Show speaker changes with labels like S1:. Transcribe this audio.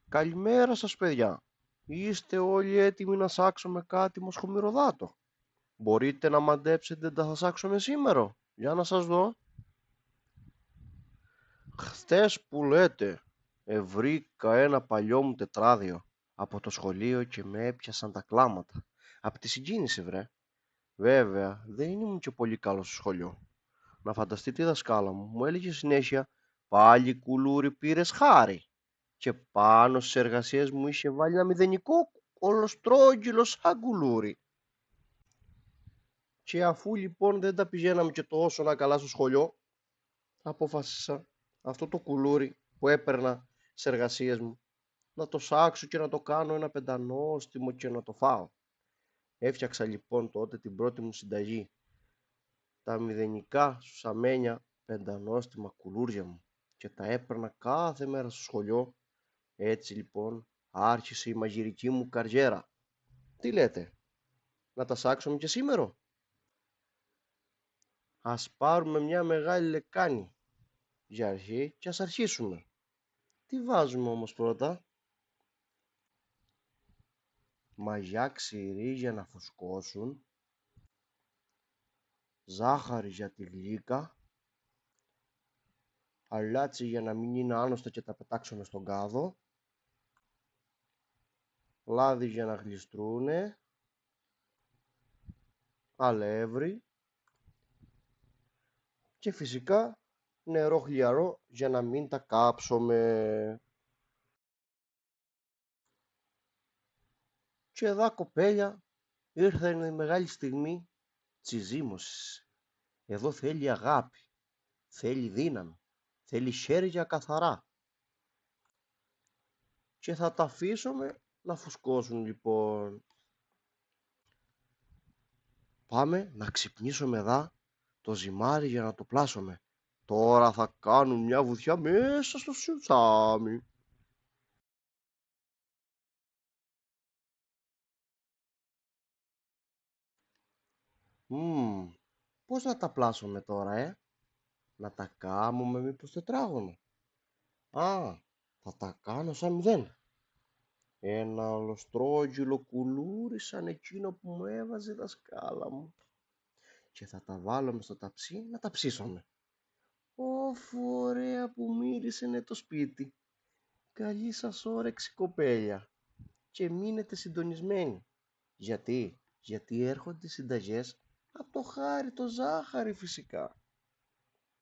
S1: Καλημέρα σας παιδιά. Είστε όλοι έτοιμοι να σάξουμε κάτι μοσχομυρωδάτο? Μπορείτε να μαντέψετε τι θα σάξουμε σήμερα? Για να σας δω. Χθες που λέτε, βρήκα ένα παλιό μου τετράδιο από το σχολείο και με έπιασαν τα κλάματα. Από τη συγκίνηση βρε. Βέβαια, δεν ήμουν και πολύ καλό στο σχολείο. Να φανταστείτε η δασκάλα μου έλεγε συνέχεια «Πάλι κουλούρι πήρες χάρη». Και πάνω στις εργασίες μου είχε βάλει ένα μηδενικό ολοστρόγγυλο σαν κουλούρι. Και αφού λοιπόν δεν τα πηγαίναμε και τόσο να καλά στο σχολείο, αποφάσισα αυτό το κουλούρι που έπαιρνα στις εργασίες μου να το σάξω και να το κάνω ένα πεντανόστιμο και να το φάω. Έφτιαξα λοιπόν τότε την πρώτη μου συνταγή, τα μηδενικά σουσα πεντανόστιμα κουλούρια μου, και τα έπαιρνα κάθε μέρα στο σχολείο. Έτσι λοιπόν άρχισε η μαγειρική μου καριέρα. Τι λέτε, να τα σάξουμε και σήμερα? Ας πάρουμε μια μεγάλη λεκάνη για αρχή και ας αρχίσουμε. Τι βάζουμε όμως πρώτα? Μαγιά ξηρή για να φουσκώσουν, ζάχαρη για τη γλύκα, αλάτσι για να μην είναι άνοστο και τα πετάξουμε στον κάδο, λάδι για να γλιστρούνε, αλεύρι και φυσικά νερό χλιαρό για να μην τα κάψουμε. Και εδώ κοπέλια ήρθε η μεγάλη στιγμή της ζύμωσης. Εδώ θέλει αγάπη, θέλει δύναμη, θέλει χέρια καθαρά. Και θα τα αφήσουμε να φουσκώσουν λοιπόν. Πάμε να ξυπνήσουμε εδώ το ζυμάρι για να το πλάσουμε. Τώρα θα κάνουν μια βουτιά μέσα στο σουτσάμι. Πώς να τα πλάσουμε τώρα, Να τα κάνουμε μήπως τετράγωνο? Θα τα κάνω σαν μηδέν. Ένα ολοστρόγγυλο κουλούρι σαν εκείνο που μου έβαζε η δασκάλα μου. Και θα τα βάλουμε στο ταψί να τα ψήσουμε. Ωφ, ωραία που μύρισαινε το σπίτι. Καλή σας όρεξη κοπέλια. Και μείνετε συντονισμένοι. Γιατί έρχονται συνταγές από το χάρι το ζάχαρη φυσικά.